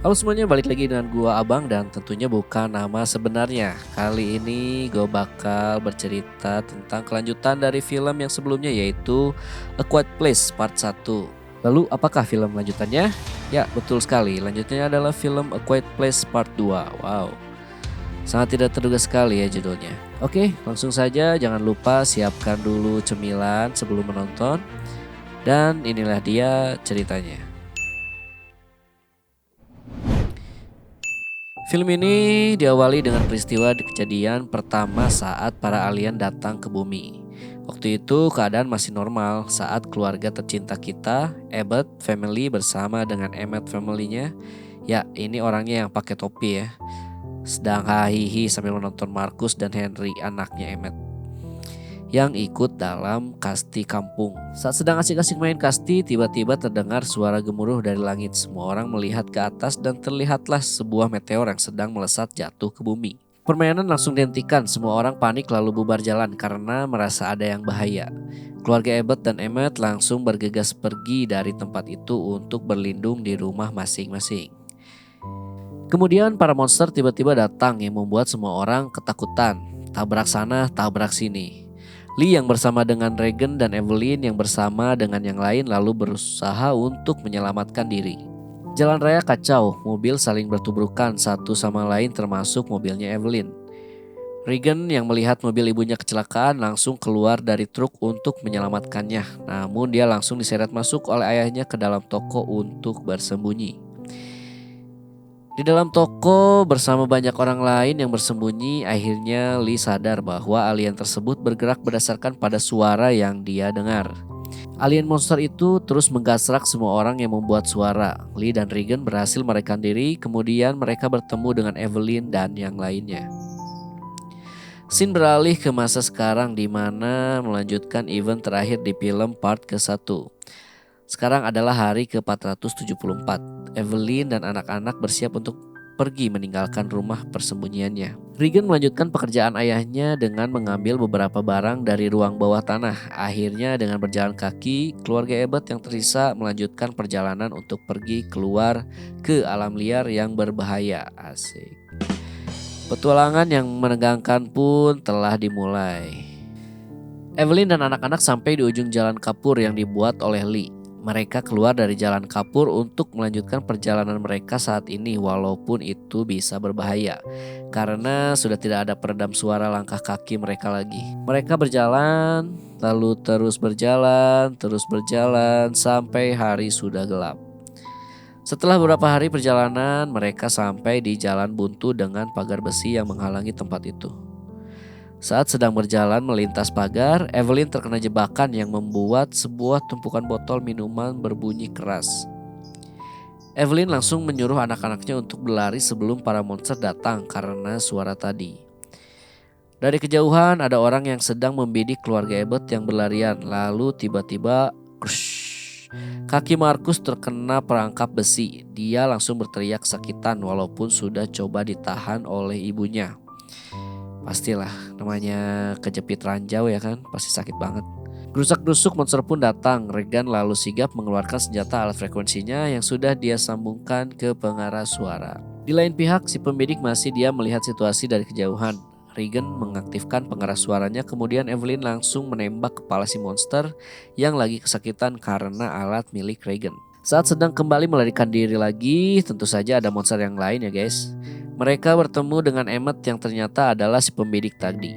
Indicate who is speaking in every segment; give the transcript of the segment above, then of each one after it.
Speaker 1: Halo semuanya, balik lagi dengan gua Abang dan tentunya bukan nama sebenarnya. Kali ini gue bakal bercerita tentang kelanjutan dari film yang sebelumnya yaitu A Quiet Place Part 1. Lalu apakah film lanjutannya? Ya, betul sekali. Lanjutannya adalah film A Quiet Place Part 2. Wow, sangat tidak terduga sekali ya judulnya. Oke, langsung saja, jangan lupa siapkan dulu cemilan sebelum menonton. Dan inilah dia ceritanya. Film ini diawali dengan peristiwa di kejadian pertama saat para alien datang ke bumi. Waktu itu keadaan masih normal saat keluarga tercinta kita, Abbott family bersama dengan Emmett family-nya. Ya, ini orangnya yang pakai topi ya. Sedang hahihi sambil menonton Marcus dan Henry, anaknya Emmett, yang ikut dalam kasti kampung. Saat sedang asik-asik main kasti, tiba-tiba terdengar suara gemuruh dari langit. Semua orang melihat ke atas dan terlihatlah sebuah meteor yang sedang melesat jatuh ke bumi. Permainan langsung dihentikan, semua orang panik lalu bubar jalan karena merasa ada yang bahaya. Keluarga Abbott dan Emmett langsung bergegas pergi dari tempat itu untuk berlindung di rumah masing-masing. Kemudian para monster tiba-tiba datang yang membuat semua orang ketakutan. Tabrak sana, tabrak sini. Lee yang bersama dengan Regan dan Evelyn yang bersama dengan yang lain lalu berusaha untuk menyelamatkan diri. Jalan raya kacau, mobil saling bertubrukan satu sama lain termasuk mobilnya Evelyn. Regan yang melihat mobil ibunya kecelakaan langsung keluar dari truk untuk menyelamatkannya. Namun dia langsung diseret masuk oleh ayahnya ke dalam toko untuk bersembunyi. Di dalam toko bersama banyak orang lain yang bersembunyi, akhirnya Lee sadar bahwa alien tersebut bergerak berdasarkan pada suara yang dia dengar. Alien monster itu terus menggasrak semua orang yang membuat suara. Lee dan Regan berhasil melarikan diri, kemudian mereka bertemu dengan Evelyn dan yang lainnya. Scene beralih ke masa sekarang di mana melanjutkan event terakhir di film part ke-1. Sekarang adalah hari ke-474. Evelyn dan anak-anak bersiap untuk pergi meninggalkan rumah persembunyiannya. Regan melanjutkan pekerjaan ayahnya dengan mengambil beberapa barang dari ruang bawah tanah. Akhirnya dengan berjalan kaki, keluarga Abbott yang tersisa melanjutkan perjalanan untuk pergi keluar ke alam liar yang berbahaya. Asik. Petualangan yang menegangkan pun telah dimulai. Evelyn dan anak-anak sampai di ujung jalan kapur yang dibuat oleh Lee. Mereka keluar dari jalan kapur untuk melanjutkan perjalanan mereka saat ini walaupun itu bisa berbahaya. Karena sudah tidak ada peredam suara langkah kaki mereka lagi. Mereka berjalan, lalu terus berjalan sampai hari sudah gelap. Setelah beberapa hari perjalanan, mereka sampai di jalan buntu dengan pagar besi yang menghalangi tempat itu. Saat sedang berjalan melintas pagar, Evelyn terkena jebakan yang membuat sebuah tumpukan botol minuman berbunyi keras. Evelyn langsung menyuruh anak-anaknya untuk berlari sebelum para monster datang karena suara tadi. Dari kejauhan ada orang yang sedang membidik keluarga Abbott yang berlarian. Lalu tiba-tiba krush, kaki Marcus terkena perangkap besi. Dia langsung berteriak kesakitan walaupun sudah coba ditahan oleh ibunya. Pastilah, namanya kejepit ranjau ya kan, pasti sakit banget. Gerusak-gerusuk monster pun datang. Regan lalu sigap mengeluarkan senjata alat frekuensinya yang sudah dia sambungkan ke pengarah suara. Di lain pihak, si pembidik masih dia melihat situasi dari kejauhan. Regan mengaktifkan pengarah suaranya, kemudian Evelyn langsung menembak kepala si monster yang lagi kesakitan karena alat milik Regan. Saat sedang kembali melarikan diri lagi, tentu saja ada monster yang lain ya guys. Mereka bertemu dengan Emmett yang ternyata adalah si pembidik tadi.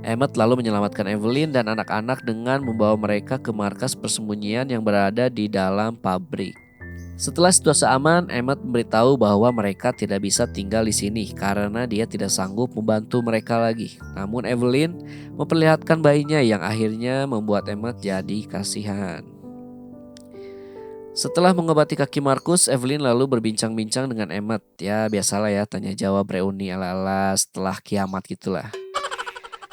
Speaker 1: Emmett lalu menyelamatkan Evelyn dan anak-anak dengan membawa mereka ke markas persembunyian yang berada di dalam pabrik. Setelah situasi aman, Emmett memberitahu bahwa mereka tidak bisa tinggal di sini karena dia tidak sanggup membantu mereka lagi. Namun Evelyn memperlihatkan bayinya yang akhirnya membuat Emmett jadi kasihan. Setelah mengobati kaki Marcus, Evelyn lalu berbincang-bincang dengan Emmett. Ya biasalah ya, tanya jawab reuni ala-ala setelah kiamat gitulah.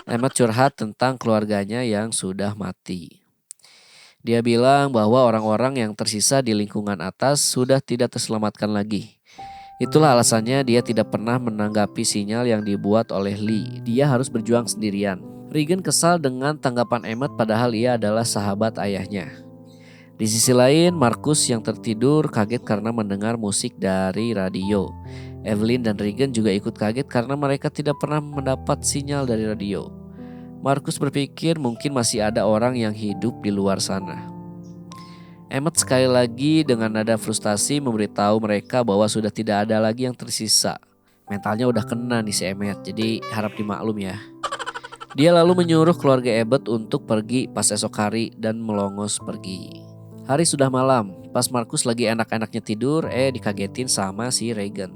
Speaker 1: Emmett curhat tentang keluarganya yang sudah mati. Dia bilang bahwa orang-orang yang tersisa di lingkungan atas sudah tidak terselamatkan lagi. Itulah alasannya dia tidak pernah menanggapi sinyal yang dibuat oleh Lee. Dia harus berjuang sendirian. Regan kesal dengan tanggapan Emmett padahal ia adalah sahabat ayahnya. Di sisi lain, Markus yang tertidur kaget karena mendengar musik dari radio. Evelyn dan Regan juga ikut kaget karena mereka tidak pernah mendapat sinyal dari radio. Markus berpikir mungkin masih ada orang yang hidup di luar sana. Emmett sekali lagi dengan nada frustasi memberitahu mereka bahwa sudah tidak ada lagi yang tersisa. Mentalnya udah kena nih si Emmett, jadi harap dimaklum ya. Dia lalu menyuruh keluarga Abbott untuk pergi pas esok hari dan melongos pergi. Hari sudah malam, pas Markus lagi enak-enaknya tidur, dikagetin sama si Regan.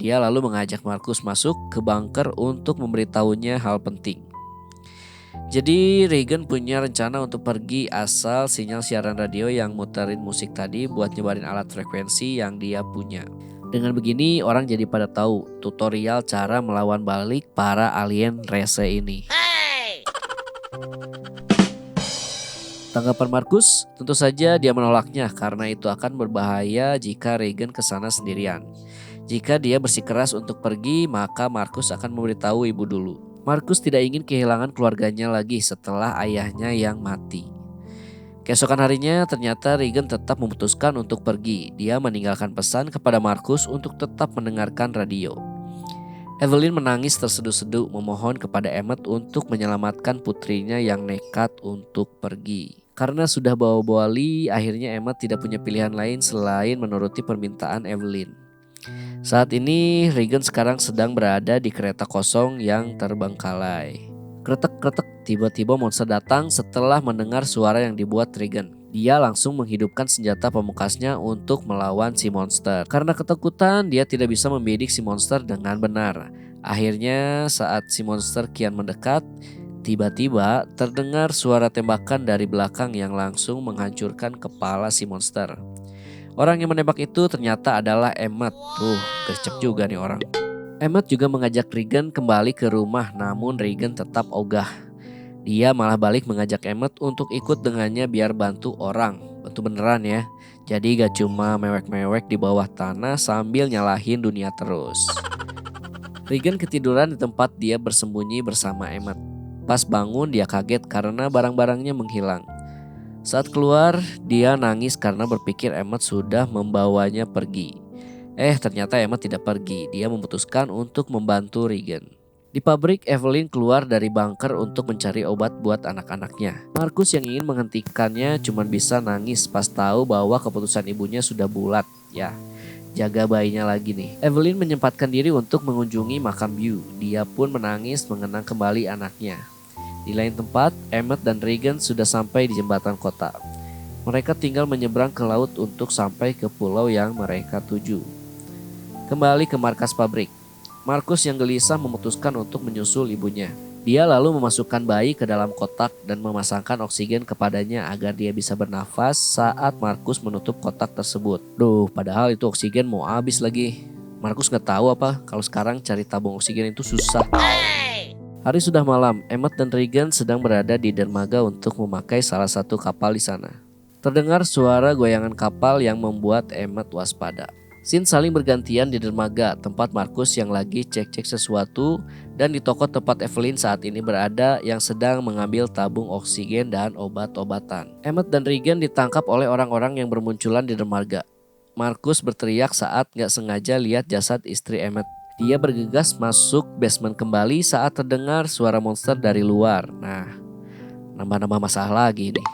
Speaker 1: Dia lalu mengajak Markus masuk ke bunker untuk memberitahunya hal penting. Jadi Regan punya rencana untuk pergi asal sinyal siaran radio yang muterin musik tadi buat nyebarin alat frekuensi yang dia punya. Dengan begini orang jadi pada tahu tutorial cara melawan balik para alien rese ini. Tanggapan Markus, tentu saja dia menolaknya karena itu akan berbahaya jika Regan kesana sendirian. Jika dia bersikeras untuk pergi, maka Markus akan memberitahu ibu dulu. Markus tidak ingin kehilangan keluarganya lagi setelah ayahnya yang mati. Keesokan harinya ternyata Regan tetap memutuskan untuk pergi. Dia meninggalkan pesan kepada Markus untuk tetap mendengarkan radio. Evelyn menangis terseduh-seduh memohon kepada Emmett untuk menyelamatkan putrinya yang nekat untuk pergi. Karena sudah bawa Boali, akhirnya Emmett tidak punya pilihan lain selain menuruti permintaan Evelyn. Saat ini Regan sekarang sedang berada di kereta kosong yang terbengkalai. Kretek-kretek, tiba-tiba monster datang setelah mendengar suara yang dibuat Regan. Dia langsung menghidupkan senjata pamungkasnya untuk melawan si monster. Karena ketakutan, dia tidak bisa membidik si monster dengan benar. Akhirnya saat si monster kian mendekat, tiba-tiba terdengar suara tembakan dari belakang yang langsung menghancurkan kepala si monster. Orang yang menembak itu ternyata adalah Emmett. Gercep juga nih orang. Emmett juga mengajak Regan kembali ke rumah, namun Regan tetap ogah. Dia malah balik mengajak Emmett untuk ikut dengannya biar bantu orang. Bantu beneran ya. Jadi gak cuma mewek-mewek di bawah tanah sambil nyalahin dunia terus. Regan ketiduran di tempat dia bersembunyi bersama Emmett. Pas bangun dia kaget karena barang-barangnya menghilang. Saat keluar dia nangis karena berpikir Emmett sudah membawanya pergi. Ternyata Emmett tidak pergi. Dia memutuskan untuk membantu Regan. Di pabrik, Evelyn keluar dari bunker untuk mencari obat buat anak-anaknya. Markus yang ingin menghentikannya cuma bisa nangis pas tahu bahwa keputusan ibunya sudah bulat. Ya, jaga bayinya lagi nih. Evelyn menyempatkan diri untuk mengunjungi makam Beau. Dia pun menangis mengenang kembali anaknya. Di lain tempat, Emmett dan Regan sudah sampai di jembatan kota. Mereka tinggal menyeberang ke laut untuk sampai ke pulau yang mereka tuju. Kembali ke markas pabrik. Markus yang gelisah memutuskan untuk menyusul ibunya. Dia lalu memasukkan bayi ke dalam kotak dan memasangkan oksigen kepadanya agar dia bisa bernafas saat Markus menutup kotak tersebut. Padahal itu oksigen mau habis lagi. Markus gak tahu apa kalau sekarang cari tabung oksigen itu susah. Hari sudah malam, Emmett dan Regan sedang berada di dermaga untuk memakai salah satu kapal di sana. Terdengar suara goyangan kapal yang membuat Emmett waspada. Sin saling bergantian di dermaga, tempat Markus yang lagi cek-cek sesuatu, dan di toko tempat Evelyn saat ini berada yang sedang mengambil tabung oksigen dan obat-obatan. Emmett dan Regan ditangkap oleh orang-orang yang bermunculan di dermaga. Markus berteriak saat gak sengaja lihat jasad istri Emmett. Dia bergegas masuk basement kembali saat terdengar suara monster dari luar. Nambah-nambah masalah lagi nih.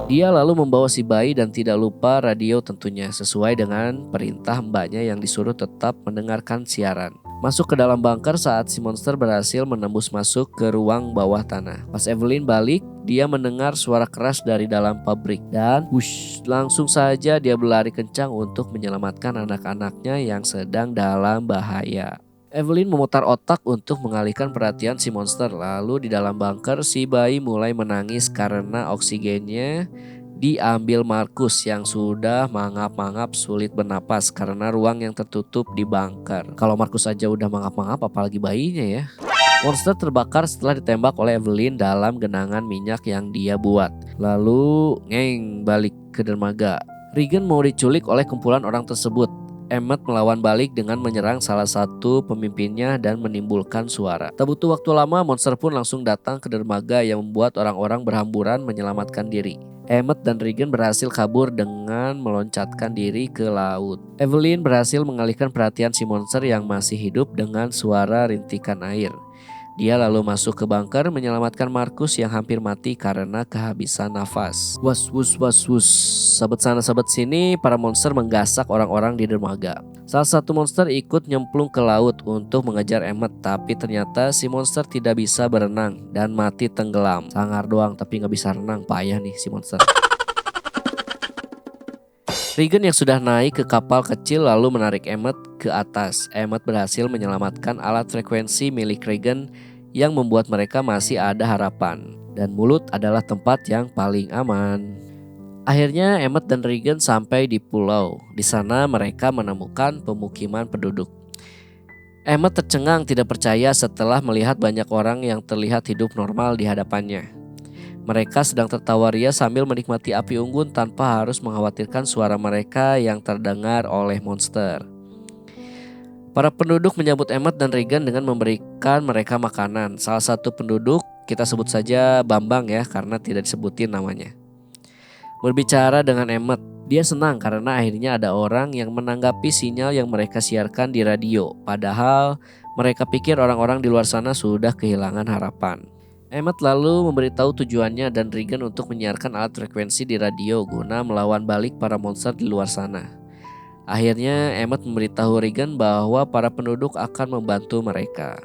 Speaker 1: Dia lalu membawa si bayi dan tidak lupa radio tentunya sesuai dengan perintah mbaknya yang disuruh tetap mendengarkan siaran. Masuk ke dalam bunker saat si monster berhasil menembus masuk ke ruang bawah tanah. Pas Evelyn balik, dia mendengar suara keras dari dalam pabrik dan langsung saja dia berlari kencang untuk menyelamatkan anak-anaknya yang sedang dalam bahaya. Evelyn memutar otak untuk mengalihkan perhatian si monster. Lalu di dalam bunker si bayi mulai menangis karena oksigennya diambil Markus yang sudah mangap-mangap sulit bernapas karena ruang yang tertutup di bunker. Kalau Markus aja udah mangap-mangap apalagi bayinya ya. Monster terbakar setelah ditembak oleh Evelyn dalam genangan minyak yang dia buat. Lalu balik ke dermaga. Regan mau diculik oleh kumpulan orang tersebut. Emmett melawan balik dengan menyerang salah satu pemimpinnya dan menimbulkan suara. Tak butuh waktu lama, monster pun langsung datang ke dermaga yang membuat orang-orang berhamburan menyelamatkan diri. Emmett dan Regan berhasil kabur dengan meloncatkan diri ke laut. Evelyn berhasil mengalihkan perhatian si monster yang masih hidup dengan suara rintikan air. Dia lalu masuk ke bunker menyelamatkan Marcus yang hampir mati karena kehabisan nafas. Was wus was wus. Sahabat sana sahabat sini, para monster menggasak orang-orang di dermaga. Salah satu monster ikut nyemplung ke laut untuk mengejar Emmett, tapi ternyata si monster tidak bisa berenang dan mati tenggelam. Sangar doang tapi nggak bisa renang, payah nih si monster. Regan yang sudah naik ke kapal kecil lalu menarik Emmett ke atas. Emmett berhasil menyelamatkan alat frekuensi milik Regan yang membuat mereka masih ada harapan. Dan mulut adalah tempat yang paling aman. Akhirnya Emmett dan Regan sampai di pulau. Di sana mereka menemukan pemukiman penduduk. Emmett tercengang tidak percaya setelah melihat banyak orang yang terlihat hidup normal di hadapannya. Mereka sedang tertawa ria sambil menikmati api unggun tanpa harus mengkhawatirkan suara mereka yang terdengar oleh monster. Para penduduk menyambut Emmett dan Regan dengan memberikan mereka makanan. Salah satu penduduk, kita sebut saja Bambang ya karena tidak disebutin namanya, berbicara dengan Emmett. Dia senang karena akhirnya ada orang yang menanggapi sinyal yang mereka siarkan di radio. Padahal mereka pikir orang-orang di luar sana sudah kehilangan harapan. Emmett lalu memberitahu tujuannya dan Regan untuk menyiarkan alat frekuensi di radio guna melawan balik para monster di luar sana. Akhirnya Emmett memberitahu Regan bahwa para penduduk akan membantu mereka.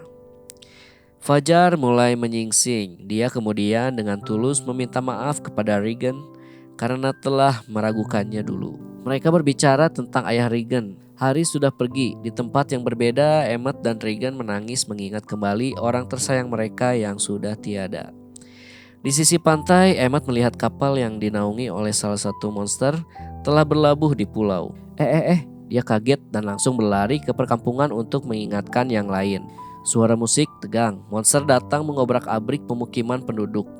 Speaker 1: Fajar mulai menyingsing. Dia kemudian dengan tulus meminta maaf kepada Regan karena telah meragukannya dulu. Mereka berbicara tentang ayah Regan. Hari sudah pergi. Di tempat yang berbeda, Emmett dan Regan menangis mengingat kembali orang tersayang mereka yang sudah tiada. Di sisi pantai, Emmett melihat kapal yang dinaungi oleh salah satu monster telah berlabuh di pulau. Dia kaget dan langsung berlari ke perkampungan untuk mengingatkan yang lain. Suara musik tegang. Monster datang mengobrak-abrik pemukiman penduduk.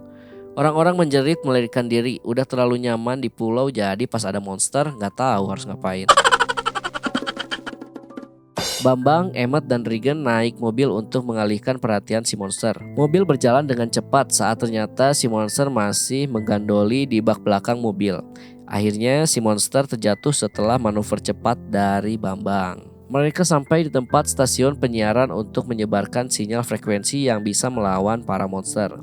Speaker 1: Orang-orang menjerit melarikan diri. Udah terlalu nyaman di pulau, jadi pas ada monster nggak tahu harus ngapain. Bambang, Emmett dan Regan naik mobil untuk mengalihkan perhatian si monster. Mobil berjalan dengan cepat saat ternyata si monster masih menggandoli di bak belakang mobil. Akhirnya si monster terjatuh setelah manuver cepat dari Bambang. Mereka sampai di tempat stasiun penyiaran untuk menyebarkan sinyal frekuensi yang bisa melawan para monster.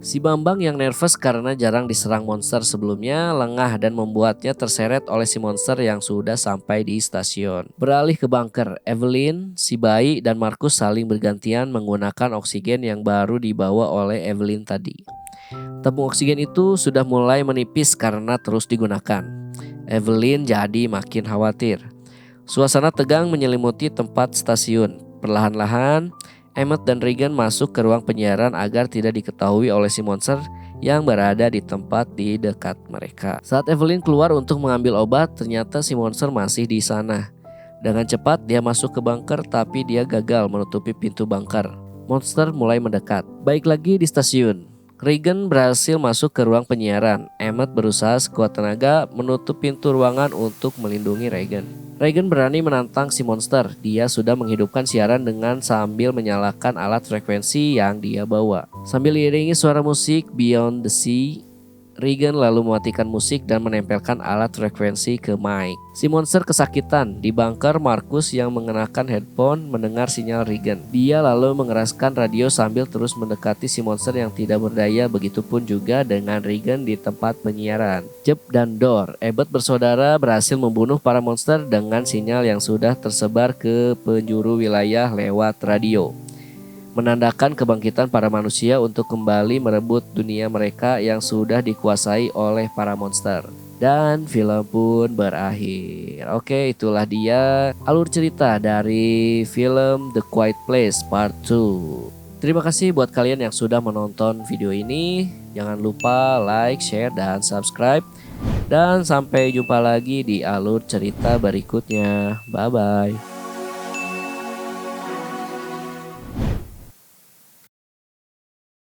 Speaker 1: Si Bambang yang nervous karena jarang diserang monster sebelumnya lengah dan membuatnya terseret oleh si monster yang sudah sampai di stasiun. Beralih ke bunker, Evelyn, si bayi dan Marcus saling bergantian menggunakan oksigen yang baru dibawa oleh Evelyn tadi. Tabung oksigen itu sudah mulai menipis karena terus digunakan. Evelyn jadi makin khawatir. Suasana tegang menyelimuti tempat stasiun. Perlahan-lahan Emmett dan Regan masuk ke ruang penyiaran agar tidak diketahui oleh si monster yang berada di tempat di dekat mereka. Saat Evelyn keluar untuk mengambil obat, ternyata si monster masih di sana. Dengan cepat dia masuk ke bunker, tapi dia gagal menutupi pintu bunker. Monster mulai mendekat. Baik lagi di stasiun, Regan berhasil masuk ke ruang penyiaran. Emmett berusaha sekuat tenaga menutup pintu ruangan untuk melindungi Regan. Regan berani menantang si monster. Dia sudah menghidupkan siaran dengan sambil menyalakan alat frekuensi yang dia bawa. Sambil diiringi suara musik Beyond the Sea, Regan lalu mematikan musik dan menempelkan alat frekuensi ke mic. Si monster kesakitan. Di bunker, Marcus yang mengenakan headphone mendengar sinyal Regan. Dia lalu mengeraskan radio sambil terus mendekati si monster yang tidak berdaya. Begitupun juga dengan Regan di tempat penyiaran. Jeb dan Dor, Emmett bersaudara, berhasil membunuh para monster dengan sinyal yang sudah tersebar ke penjuru wilayah lewat radio, menandakan kebangkitan para manusia untuk kembali merebut dunia mereka yang sudah dikuasai oleh para monster. Dan film pun berakhir. Oke, itulah dia alur cerita dari film The Quiet Place Part 2. Terima kasih buat kalian yang sudah menonton video ini. Jangan lupa like, share, dan subscribe. Dan sampai jumpa lagi di alur cerita berikutnya. Bye-bye.